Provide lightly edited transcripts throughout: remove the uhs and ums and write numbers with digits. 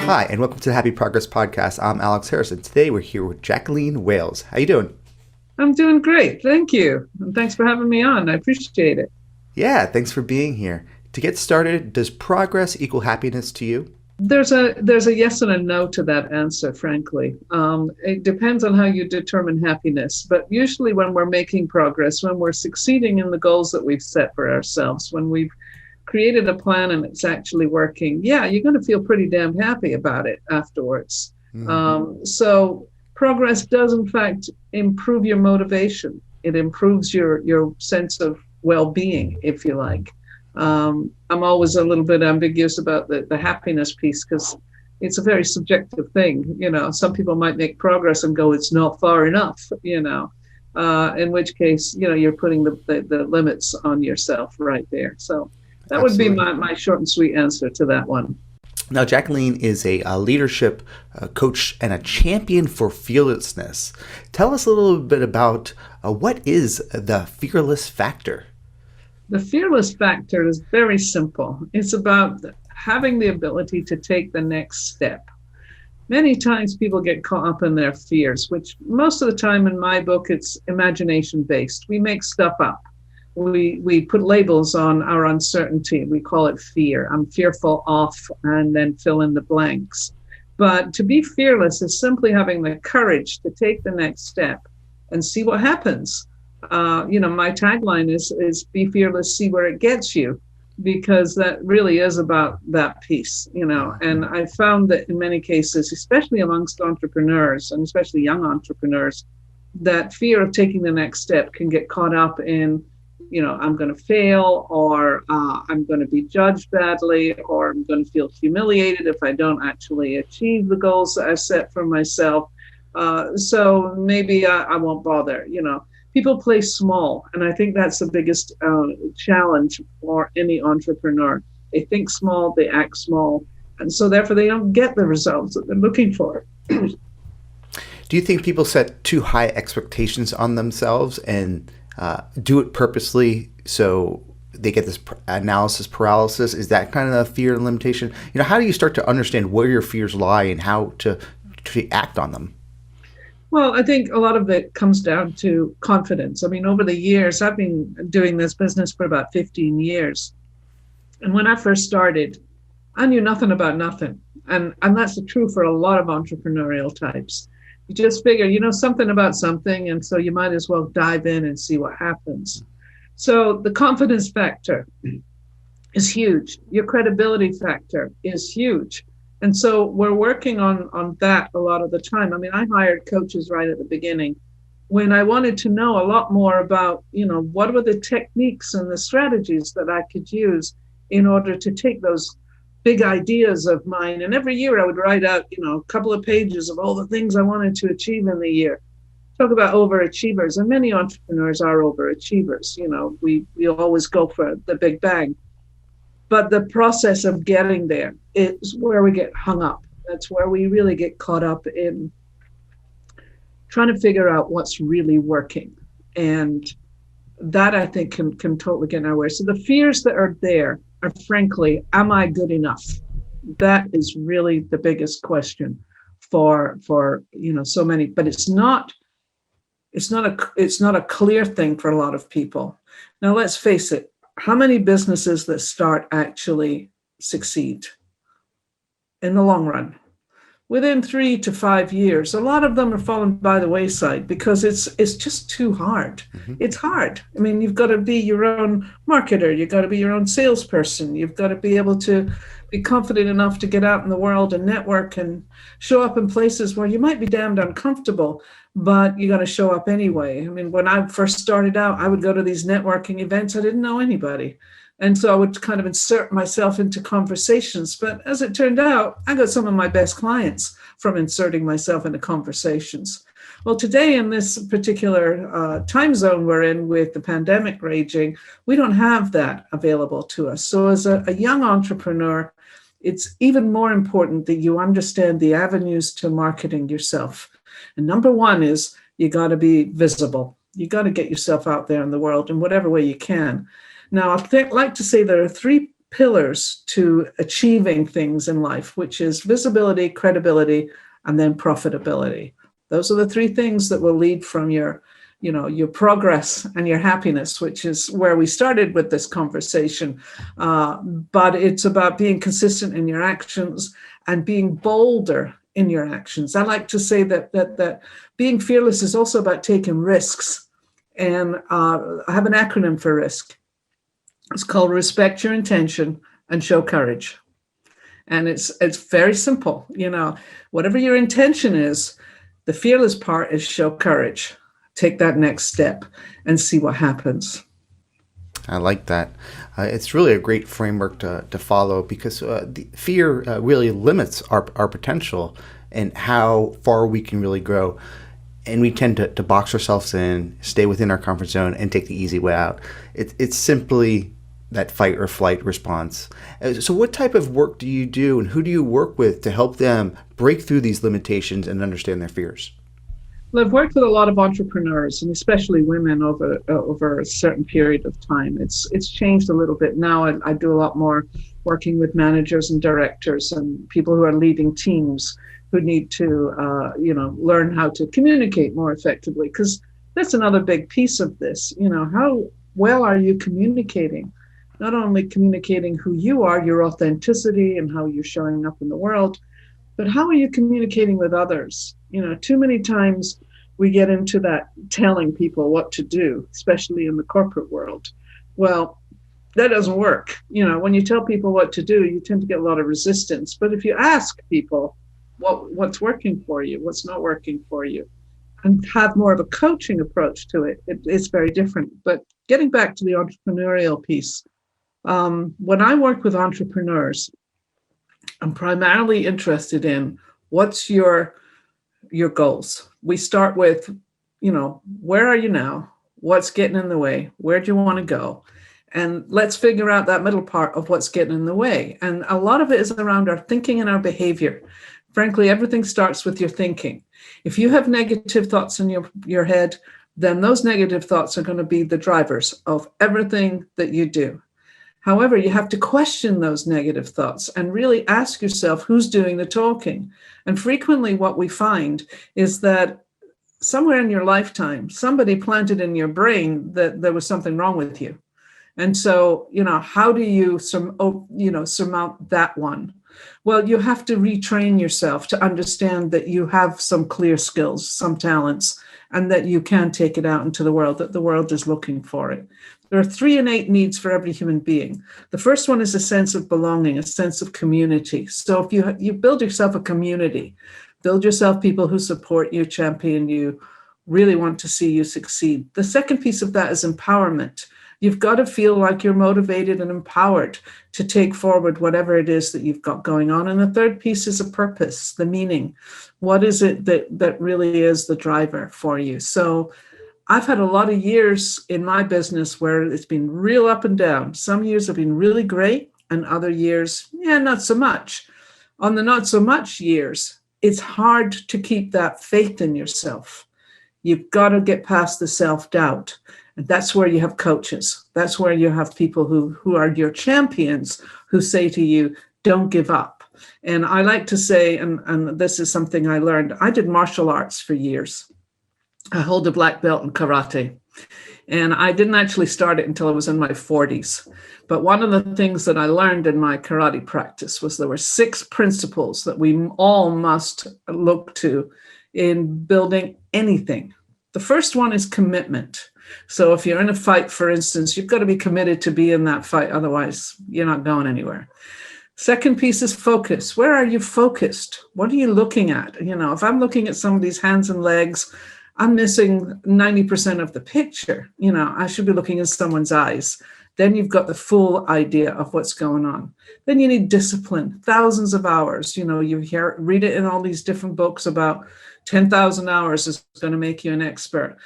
Hi, and welcome to the Happy Progress Podcast. I'm Alex Harrison. Today we're here with Jacqueline Wales. How you doing? I'm doing great. Thank you. And thanks for having me on. I appreciate it. Yeah, thanks for being here. To get started, does progress equal happiness to you? There's a yes and a no to that answer, frankly. It depends on how you determine happiness. But usually when we're making progress, when we're succeeding in the goals that we've set for ourselves, when we've created a plan and it's actually working, yeah, you're going to feel pretty damn happy about it afterwards. So progress does, in fact, improve your motivation. It improves your sense of well-being, if you like. I'm always a little bit ambiguous about the happiness piece because it's a very subjective thing. You know, some people might make progress and go, it's not far enough, in which case, you're putting the limits on yourself right there. So that would be Absolutely. my short and sweet answer to that one. Now, Jacqueline is a leadership coach and a champion for fearlessness. Tell us a little bit about what is the fearless factor? The fearless factor is very simple. It's about having the ability to take the next step. Many times people get caught up in their fears, which most of the time in my book, it's imagination based. We make stuff up. We put labels on our uncertainty. We call it fear. I'm fearful of, and then fill in the blanks. But to be fearless is simply having the courage to take the next step and see what happens. My tagline is be fearless, see where it gets you, because that really is about that piece, and I found that in many cases, especially amongst entrepreneurs and especially young entrepreneurs, that fear of taking the next step can get caught up in, I'm going to fail, or I'm going to be judged badly, or I'm going to feel humiliated if I don't actually achieve the goals that I've set for myself. So maybe I won't bother, People play small, and I think that's the biggest challenge for any entrepreneur. They think small, they act small, and so therefore they don't get the results that they're looking for. Do you think people set too high expectations on themselves and do it purposely so they get this analysis paralysis? Is that kind of a fear and limitation? How do you start to understand where your fears lie and how to act on them? Well, I think a lot of it comes down to confidence. I mean, over the years, I've been doing this business for about 15 years. And when I first started, I knew nothing about nothing. And that's true for a lot of entrepreneurial types. You just figure, something about something, and so you might as well dive in and see what happens. So the confidence factor is huge. Your credibility factor is huge. And so we're working on that a lot of the time. I mean, I hired coaches right at the beginning when I wanted to know a lot more about, what were the techniques and the strategies that I could use in order to take those big ideas of mine. And every year I would write out, a couple of pages of all the things I wanted to achieve in the year. Talk about overachievers, and many entrepreneurs are overachievers. We always go for the big bang. But the process of getting there is where we get hung up. That's where we really get caught up in trying to figure out what's really working. And that, I think, can totally get in our way. So the fears that are there are, frankly, am I good enough? That is really the biggest question for so many. But it's not a clear thing for a lot of people. Now, let's face it. How many businesses that start actually succeed in the long run? Within 3 to 5 years, a lot of them are falling by the wayside because it's just too hard. Mm-hmm. It's hard. I mean, you've got to be your own marketer. You've got to be your own salesperson. You've got to be able to be confident enough to get out in the world and network and show up in places where you might be damned uncomfortable, but you got to show up anyway. I mean, when I first started out, I would go to these networking events. I didn't know anybody. And so I would kind of insert myself into conversations. But as it turned out, I got some of my best clients from inserting myself into conversations. Well, today in this particular time zone we're in with the pandemic raging, we don't have that available to us. So as a young entrepreneur, it's even more important that you understand the avenues to marketing yourself. And number one is you got to be visible. You got to get yourself out there in the world in whatever way you can. Now, I'd like to say there are three pillars to achieving things in life, which is visibility, credibility, and then profitability. Those are the three things that will lead from your progress and your happiness, which is where we started with this conversation. But it's about being consistent in your actions and being bolder in your actions. I like to say that being fearless is also about taking risks. And I have an acronym for risk. It's called respect your intention and show courage. And it's very simple. Whatever your intention is, the fearless part is show courage. Take that next step and see what happens. I like that. It's really a great framework to follow, because the fear really limits our potential and how far we can really grow. And we tend to box ourselves in, stay within our comfort zone, and take the easy way out. It's simply that fight or flight response. So what type of work do you do, and who do you work with to help them break through these limitations and understand their fears? Well, I've worked with a lot of entrepreneurs, and especially women, over a certain period of time. It's changed a little bit now. I do a lot more working with managers and directors and people who are leading teams who need to learn how to communicate more effectively, because that's another big piece of this. How well are you communicating? Not only communicating who you are, your authenticity, and how you're showing up in the world, but how are you communicating with others? Too many times we get into that telling people what to do, especially in the corporate world. Well, that doesn't work. When you tell people what to do, you tend to get a lot of resistance. But if you ask people what's working for you, what's not working for you, and have more of a coaching approach to it, it's very different. But getting back to the entrepreneurial piece, when I work with entrepreneurs, I'm primarily interested in what's your goals. We start with, where are you now? What's getting in the way? Where do you want to go? And let's figure out that middle part of what's getting in the way. And a lot of it is around our thinking and our behavior. Frankly, everything starts with your thinking. If you have negative thoughts in your head, then those negative thoughts are going to be the drivers of everything that you do. However, you have to question those negative thoughts and really ask yourself who's doing the talking. And frequently what we find is that somewhere in your lifetime, somebody planted in your brain that there was something wrong with you. And so, how do you surmount that one? Well, you have to retrain yourself to understand that you have some clear skills, some talents, and that you can take it out into the world, that the world is looking for it. There are 3 innate needs for every human being. The first one is a sense of belonging, a sense of community. So if you build yourself a community, build yourself people who support you, champion you, really want to see you succeed. The second piece of that is empowerment. You've got to feel like you're motivated and empowered to take forward whatever it is that you've got going on. And the third piece is a purpose, the meaning. What is it that really is the driver for you? So I've had a lot of years in my business where it's been real up and down. Some years have been really great, and other years, not so much. On the not so much years, it's hard to keep that faith in yourself. You've got to get past the self-doubt. And that's where you have coaches. That's where you have people who are your champions, who say to you, don't give up. And I like to say, and this is something I learned, I did martial arts for years. I hold a black belt in karate. And I didn't actually start it until I was in my 40s. But one of the things that I learned in my karate practice was there were 6 principles that we all must look to in building anything. The first one is commitment. So if you're in a fight, for instance, you've got to be committed to be in that fight. Otherwise, you're not going anywhere. Second piece is focus. Where are you focused? What are you looking at? If I'm looking at somebody's hands and legs, I'm missing 90% of the picture. I should be looking in someone's eyes. Then you've got the full idea of what's going on. Then you need discipline, thousands of hours. You read it in all these different books about 10,000 hours is going to make you an expert.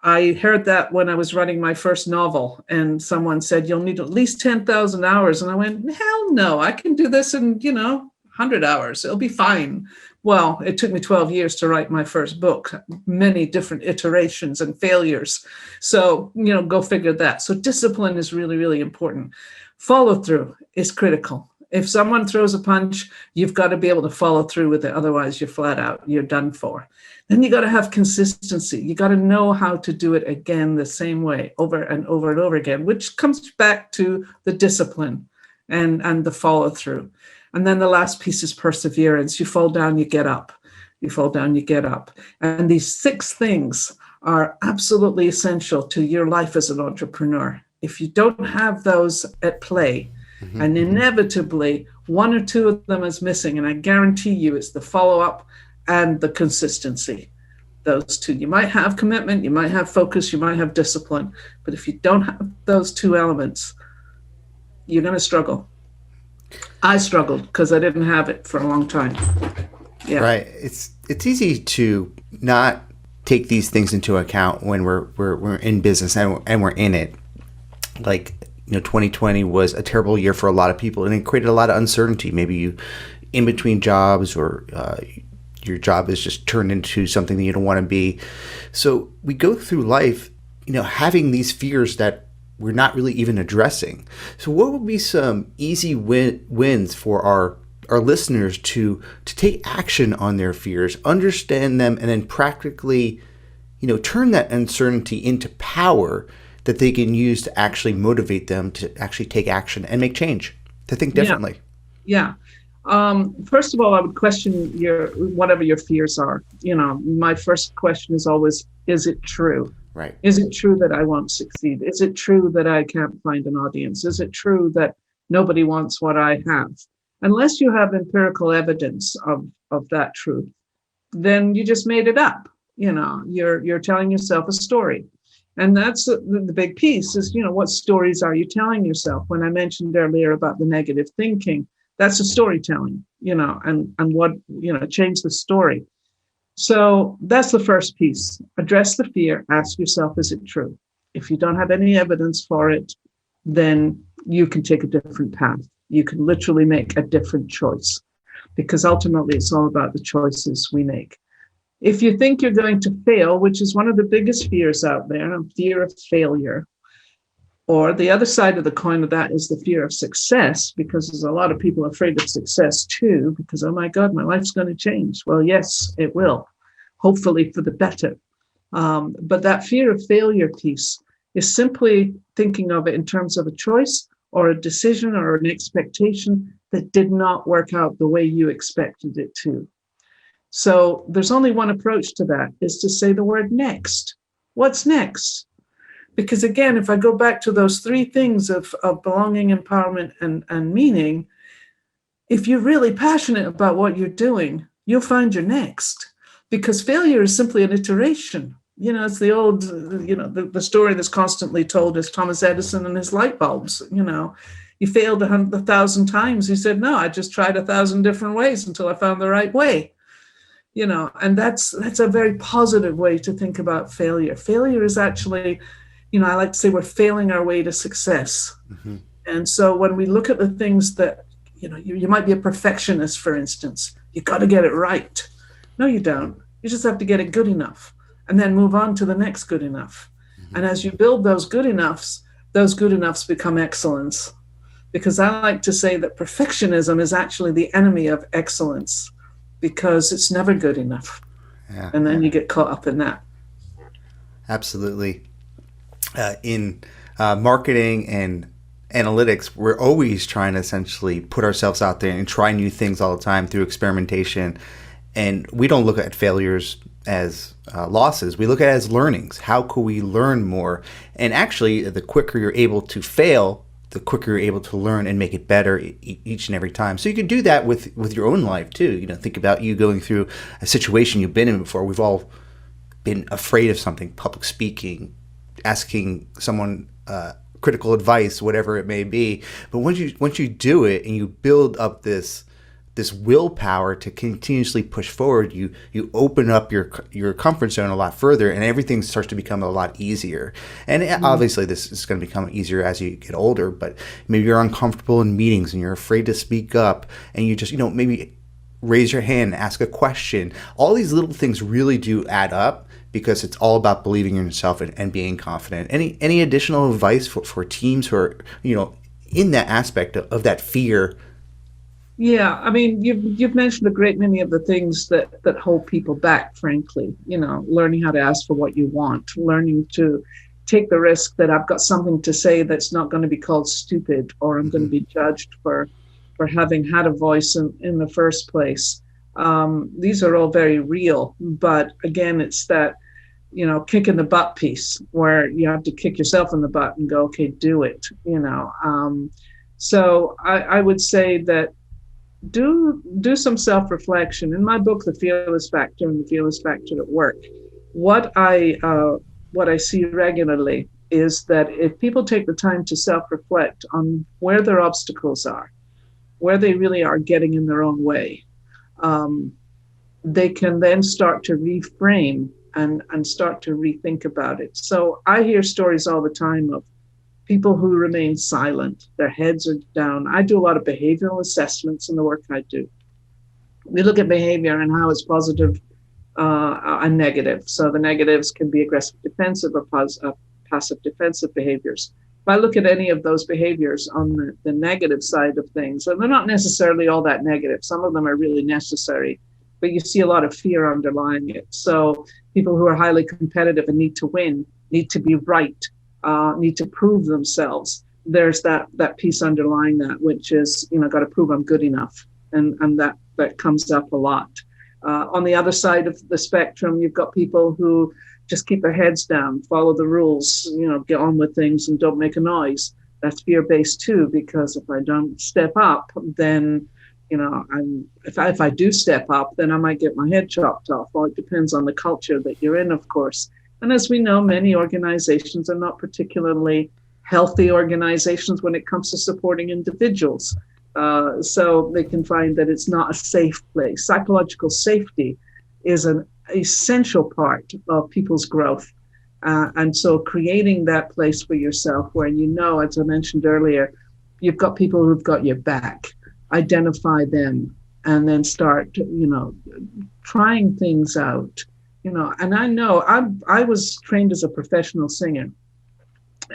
I heard that when I was writing my first novel, and someone said, you'll need at least 10,000 hours. And I went, hell no, I can do this in, 100 hours. It'll be fine. Well, it took me 12 years to write my first book, many different iterations and failures. So, go figure that. So discipline is really, really important. Follow through is critical. If someone throws a punch, you've got to be able to follow through with it. Otherwise, you're flat out, you're done for. Then you got to have consistency. You got to know how to do it again the same way over and over and over again, which comes back to the discipline and the follow through. And then the last piece is perseverance. You fall down, you get up. You fall down, you get up. And these 6 things are absolutely essential to your life as an entrepreneur. If you don't have those at play, and inevitably 1 or 2 of them is missing, and I guarantee you it's the follow-up and the consistency. Those 2. You might have commitment, you might have focus, you might have discipline, but if you don't have those 2 elements, you're going to struggle. I struggled because I didn't have it for a long time. Yeah. Right. It's easy to not take these things into account when we're in business and we're in it. Like, 2020 was a terrible year for a lot of people, and it created a lot of uncertainty. Maybe you in between jobs, or your job is just turned into something that you don't want to be. So we go through life, having these fears that we're not really even addressing. So what would be some easy wins for our listeners to take action on their fears, understand them, and then practically, turn that uncertainty into power that they can use to actually motivate them to actually take action and make change, to think differently? Yeah. First of all, I would question whatever your fears are. My first question is always, is it true? Right. Is it true that I won't succeed? Is it true that I can't find an audience? Is it true that nobody wants what I have? Unless you have empirical evidence of that truth, then you just made it up. You're telling yourself a story. And that's the big piece is, what stories are you telling yourself? When I mentioned earlier about the negative thinking, that's a storytelling, and what, change the story. So that's the first piece. Address the fear. Ask yourself, is it true? If you don't have any evidence for it, then you can take a different path. You can literally make a different choice, because ultimately it's all about the choices we make. If you think you're going to fail, which is one of the biggest fears out there, fear of failure, or the other side of the coin of that is the fear of success, because there's a lot of people afraid of success too, because, oh my God, my life's going to change. Well, yes, it will, hopefully for the better. But that fear of failure piece is simply thinking of it in terms of a choice or a decision or an expectation that did not work out the way you expected it to. So there's only one approach to that, is to say the word next. What's next? Because again, if I go back to those 3 things of belonging, empowerment, and meaning, if you're really passionate about what you're doing, you'll find your next. Because failure is simply an iteration. It's the old, the story that's constantly told is Thomas Edison and his light bulbs. He failed 1,000 times. He said, no, I just tried 1,000 different ways until I found the right way. And that's a very positive way to think about failure. Failure is actually, I like to say we're failing our way to success. Mm-hmm. And so when we look at the things that, you might be a perfectionist, for instance, you got to get it right. No, you don't. You just have to get it good enough and then move on to the next good enough. Mm-hmm. And as you build those good enoughs become excellence. Because I like to say that perfectionism is actually the enemy of excellence, because it's never good enough. Yeah. And then you get caught up in that. Absolutely. In marketing and analytics, we're always trying to essentially put ourselves out there and try new things all the time through experimentation. And we don't look at failures as losses. We look at it as learnings. How could we learn more? And actually, the quicker you're able to fail, the quicker you're able to learn and make it better each and every time. So you can do that with your own life too. Think about you going through a situation you've been in before. We've all been afraid of something, public speaking, asking someone critical advice, whatever it may be. But once you do it and you build up this willpower to continuously push forward, you open up your comfort zone a lot further, and everything starts to become a lot easier. And obviously this is going to become easier as you get older, but maybe you're uncomfortable in meetings and you're afraid to speak up, and you just maybe raise your hand, ask a question. All these little things really do add up, because it's all about believing in yourself and being confident. Any additional advice for teams who are in that aspect of that fear. Yeah, I mean, you've mentioned a great many of the things that hold people back, frankly. Learning how to ask for what you want, learning to take the risk that I've got something to say that's not going to be called stupid, or I'm going to be judged for having had a voice in the first place. These are all very real, but again, it's that kick in the butt piece where you have to kick yourself in the butt and go, okay, do it. So I would say that do some self-reflection. In my book, The Fearless Factor and the Fearless Factor at Work, what I see regularly is that if people take the time to self-reflect on where their obstacles are, where they really are getting in their own way, they can then start to reframe and start to rethink about it. So I hear stories all the time of people who remain silent, their heads are down. I do a lot of behavioral assessments in the work I do. We look at behavior and how it's positive and negative. So the negatives can be aggressive defensive or passive defensive behaviors. If I look at any of those behaviors on the negative side of things, and they're not necessarily all that negative, some of them are really necessary, but you see a lot of fear underlying it. So people who are highly competitive and need to win, need to be right, need to prove themselves. There's that piece underlying that, which is, got to prove I'm good enough. And that comes up a lot. On the other side of the spectrum, you've got people who just keep their heads down, follow the rules, get on with things and don't make a noise. That's fear-based too, because if I don't step up, then, if I do step up, then I might get my head chopped off. Well, it depends on the culture that you're in, of course. And as we know, many organizations are not particularly healthy organizations when it comes to supporting individuals. So they can find that it's not a safe place. Psychological safety is an essential part of people's growth. And so creating that place for yourself where, as I mentioned earlier, you've got people who've got your back, identify them, and then start, trying things out. And I know I was trained as a professional singer,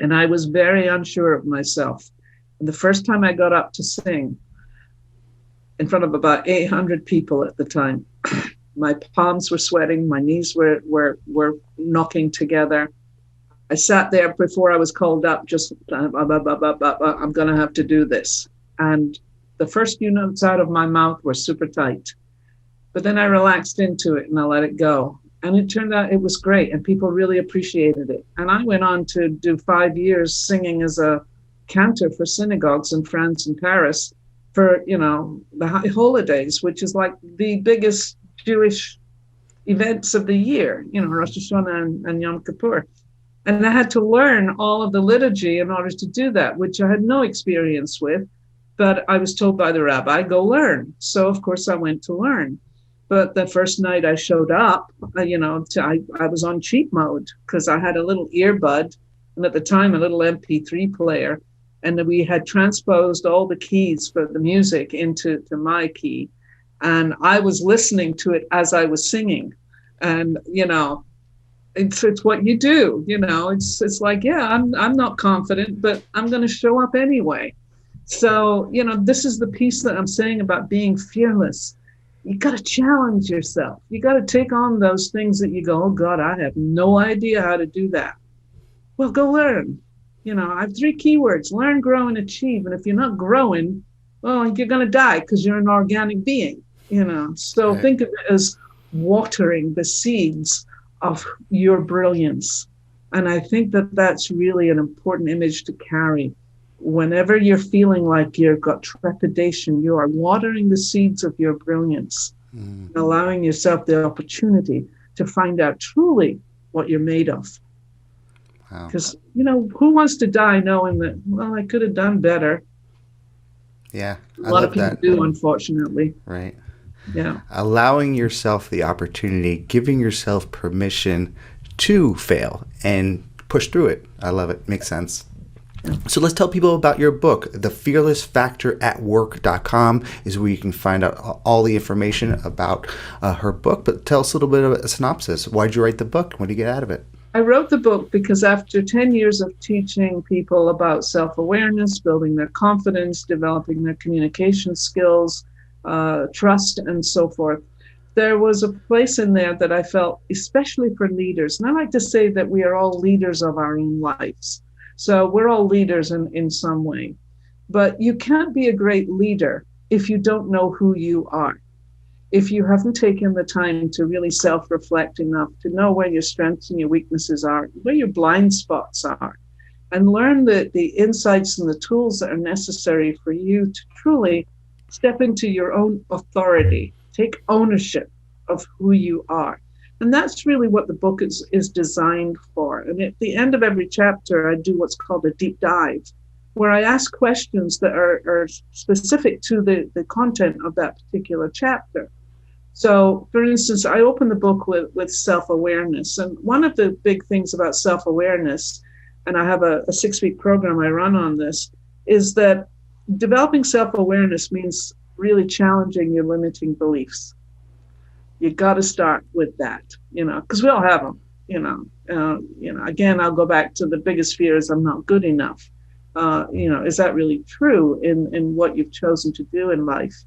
and I was very unsure of myself. And the first time I got up to sing in front of about 800 people at the time, my palms were sweating, my knees were knocking together. I sat there before I was called up, just, I'm going to have to do this. And the first few notes out of my mouth were super tight. But then I relaxed into it and I let it go. And it turned out it was great and people really appreciated it. And I went on to do 5 years singing as a cantor for synagogues in France and Paris for, the high holidays, which is like the biggest Jewish events of the year, Rosh Hashanah and Yom Kippur. And I had to learn all of the liturgy in order to do that, which I had no experience with. But I was told by the rabbi, go learn. So, of course, I went to learn. But the first night I showed up, I was on cheat mode because I had a little earbud and at the time a little MP3 player. And we had transposed all the keys for the music into my key. And I was listening to it as I was singing. And, it's what you do. It's like, yeah, I'm not confident, but I'm going to show up anyway. So, this is the piece that I'm saying about being fearless. You got to challenge yourself. You got to take on those things that you go, oh, God, I have no idea how to do that. Well, go learn. I have 3 keywords, learn, grow, and achieve. And if you're not growing, well, you're going to die because you're an organic being, So right. Think of it as watering the seeds of your brilliance. And I think that that's really an important image to carry. Whenever you're feeling like you've got trepidation, you are watering the seeds of your brilliance, allowing yourself the opportunity to find out truly what you're made of. Because, who wants to die knowing that, well, I could have done better? Yeah. A lot of people do, unfortunately. Right. Yeah. Allowing yourself the opportunity, giving yourself permission to fail and push through it. I love it. Makes sense. So let's tell people about your book. The fearlessfactoratwork.com is where you can find out all the information about her book. But tell us a little bit of a synopsis. Why did you write the book? What do you get out of it? I wrote the book because after 10 years of teaching people about self-awareness, building their confidence, developing their communication skills, trust, and so forth, there was a place in there that I felt, especially for leaders. And I like to say that we are all leaders of our own lives. So we're all leaders in some way. But you can't be a great leader if you don't know who you are. If you haven't taken the time to really self-reflect enough to know where your strengths and your weaknesses are, where your blind spots are, and learn the insights and the tools that are necessary for you to truly step into your own authority, take ownership of who you are. And that's really what the book is designed for. And at the end of every chapter, I do what's called a deep dive, where I ask questions that are specific to the content of that particular chapter. So, for instance, I open the book with self-awareness. And one of the big things about self-awareness, and I have a 6-week program I run on this, is that developing self-awareness means really challenging your limiting beliefs. You got to start with that, because we all have them, Again, I'll go back to the biggest fear is I'm not good enough. Is that really true in what you've chosen to do in life?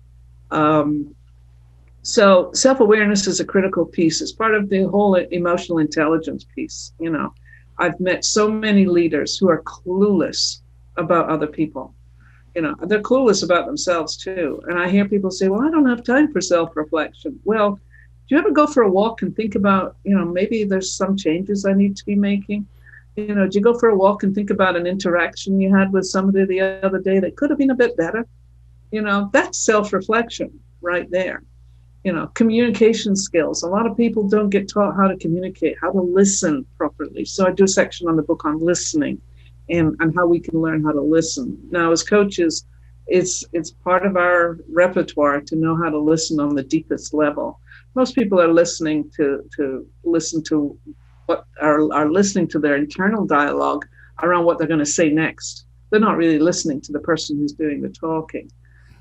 So self-awareness is a critical piece. It's part of the whole emotional intelligence piece. I've met so many leaders who are clueless about other people. They're clueless about themselves too. And I hear people say, well, I don't have time for self-reflection. Well, do you ever go for a walk and think about, maybe there's some changes I need to be making? Do you go for a walk and think about an interaction you had with somebody the other day that could have been a bit better? That's self-reflection right there. Communication skills. A lot of people don't get taught how to communicate, how to listen properly. So I do a section on the book on listening and how we can learn how to listen. Now, as coaches, it's part of our repertoire to know how to listen on the deepest level. Most people are listening to listen to what are listening to their internal dialogue around what they're going to say next. They're not really listening to the person who's doing the talking.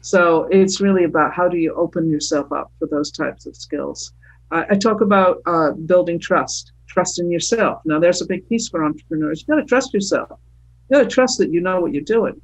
So it's really about how do you open yourself up for those types of skills. I talk about building trust in yourself. Now, there's a big piece for entrepreneurs. You got to trust yourself. You got to trust that you know what you're doing.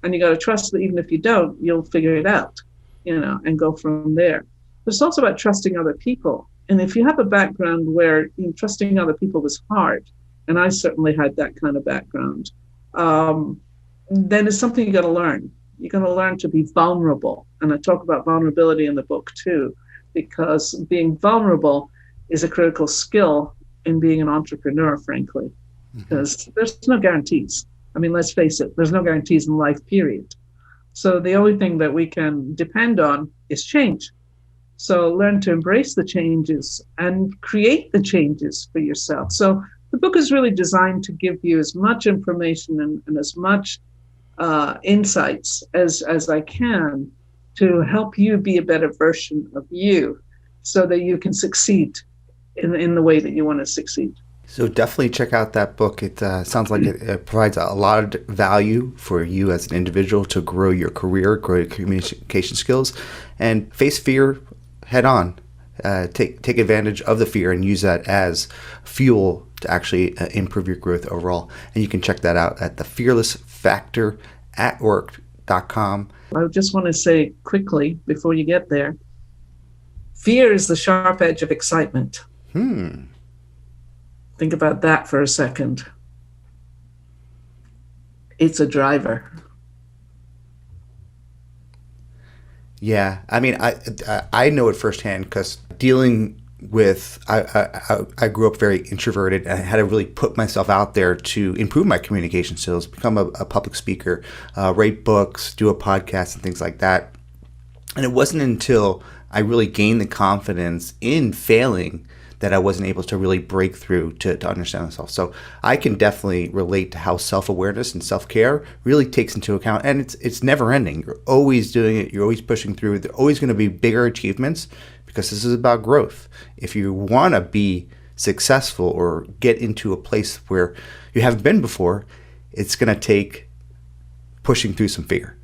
And you got to trust that even if you don't, you'll figure it out, and go from there. But it's also about trusting other people. And if you have a background where trusting other people was hard, and I certainly had that kind of background, then it's something you got to learn. You're going to learn to be vulnerable. And I talk about vulnerability in the book too, because being vulnerable is a critical skill in being an entrepreneur, frankly, because there's no guarantees. I mean, let's face it, there's no guarantees in life, period. So the only thing that we can depend on is change. So learn to embrace the changes and create the changes for yourself. So the book is really designed to give you as much information and as much insights as I can to help you be a better version of you so that you can succeed in the way that you want to succeed. So definitely check out that book. It sounds like it provides a lot of value for you as an individual to grow your career, grow your communication skills, and face fear head on. Take advantage of the fear and use that as fuel to actually improve your growth overall. And you can check that out at thefearlessfactoratwork.com. I just want to say quickly before you get there, fear is the sharp edge of excitement. Think about that for a second. It's a driver. Yeah, I mean, I know it firsthand because dealing with, I grew up very introverted and I had to really put myself out there to improve my communication skills, become a public speaker, write books, do a podcast and things like that. And it wasn't until I really gained the confidence in failing that I wasn't able to really break through to understand myself. So I can definitely relate to how self-awareness and self-care really takes into account, and it's never ending. You're always doing it. You're always pushing through. There are always going to be bigger achievements because this is about growth. If you want to be successful or get into a place where you haven't been before, it's going to take pushing through some fear.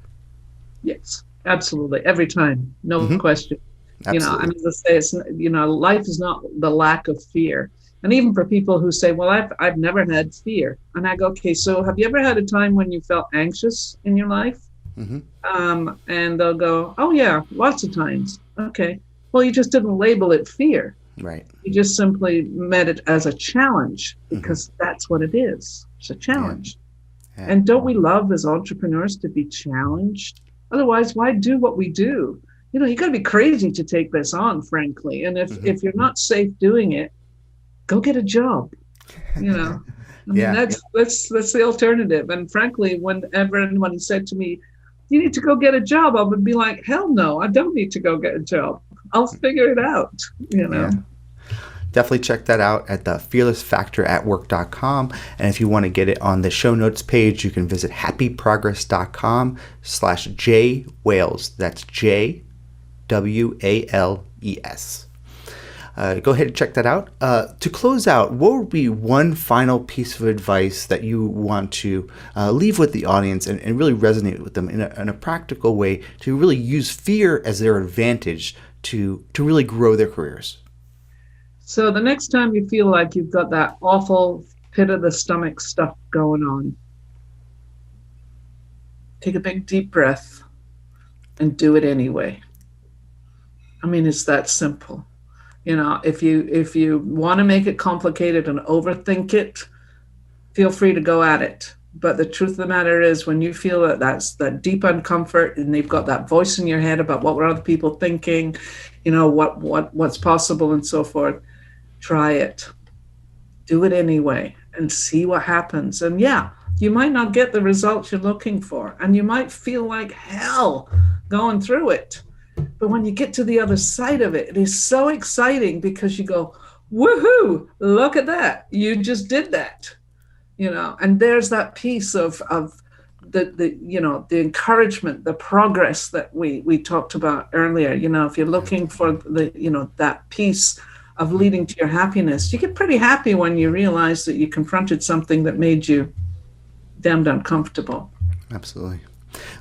Yes, absolutely. Every time. No question. Absolutely. I mean, let's say it's, life is not the lack of fear. And even for people who say, well, I've never had fear. And I go, okay, so have you ever had a time when you felt anxious in your life? Hmm. And they'll go, oh, yeah, lots of times. Okay. Well, you just didn't label it fear. Right. You just simply met it as a challenge Hmm. because that's what it is. It's a Yeah. challenge. Yeah. And don't we love as entrepreneurs to be challenged? Otherwise, why do what we do? You got to be crazy to take this on, frankly. And Hmm. if you're not safe doing it, go get a job. You know, I mean, Yeah. that's the alternative. And frankly, whenever anyone said to me, "You need to go get a job," I would be like, "Hell no, I don't need to go get a job. I'll figure it out." You Yeah. know. Definitely check that out at the fearlessfactoratwork.com. And if you want to get it on the show notes page, you can visit happyprogress.com/jwales. That's JWALES. Go ahead and check that out. To close out, what would be one final piece of advice that you want to leave with the audience and really resonate with them in a practical way to really use fear as their advantage to really grow their careers? So the next time you feel like you've got that awful pit of the stomach stuff going on, take a big deep breath and do it anyway. I mean, it's that simple. If you want to make it complicated and overthink it, feel free to go at it. But the truth of the matter is, when you feel that's that deep uncomfort, and you've got that voice in your head about what were other people thinking, what's possible and so forth, try it. Do it anyway and see what happens. And yeah, you might not get the results you're looking for, and you might feel like hell going through it. But when you get to the other side of it, it is so exciting because you go, woohoo, look at that. You just did that. And there's that piece of the encouragement, the progress that we talked about earlier. If you're looking for that piece of leading to your happiness, you get pretty happy when you realize that you confronted something that made you damned uncomfortable. Absolutely.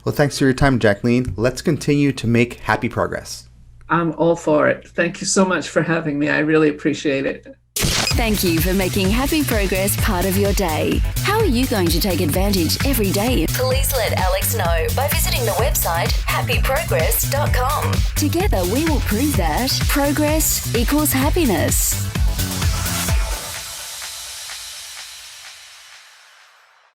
Well, thanks for your time, Jacqueline. Let's continue to make happy progress. I'm all for it. Thank you so much for having me. I really appreciate it. Thank you for making happy progress part of your day. How are you going to take advantage every day? Please let Alex know by visiting the website happyprogress.com. Together we will prove that progress equals happiness.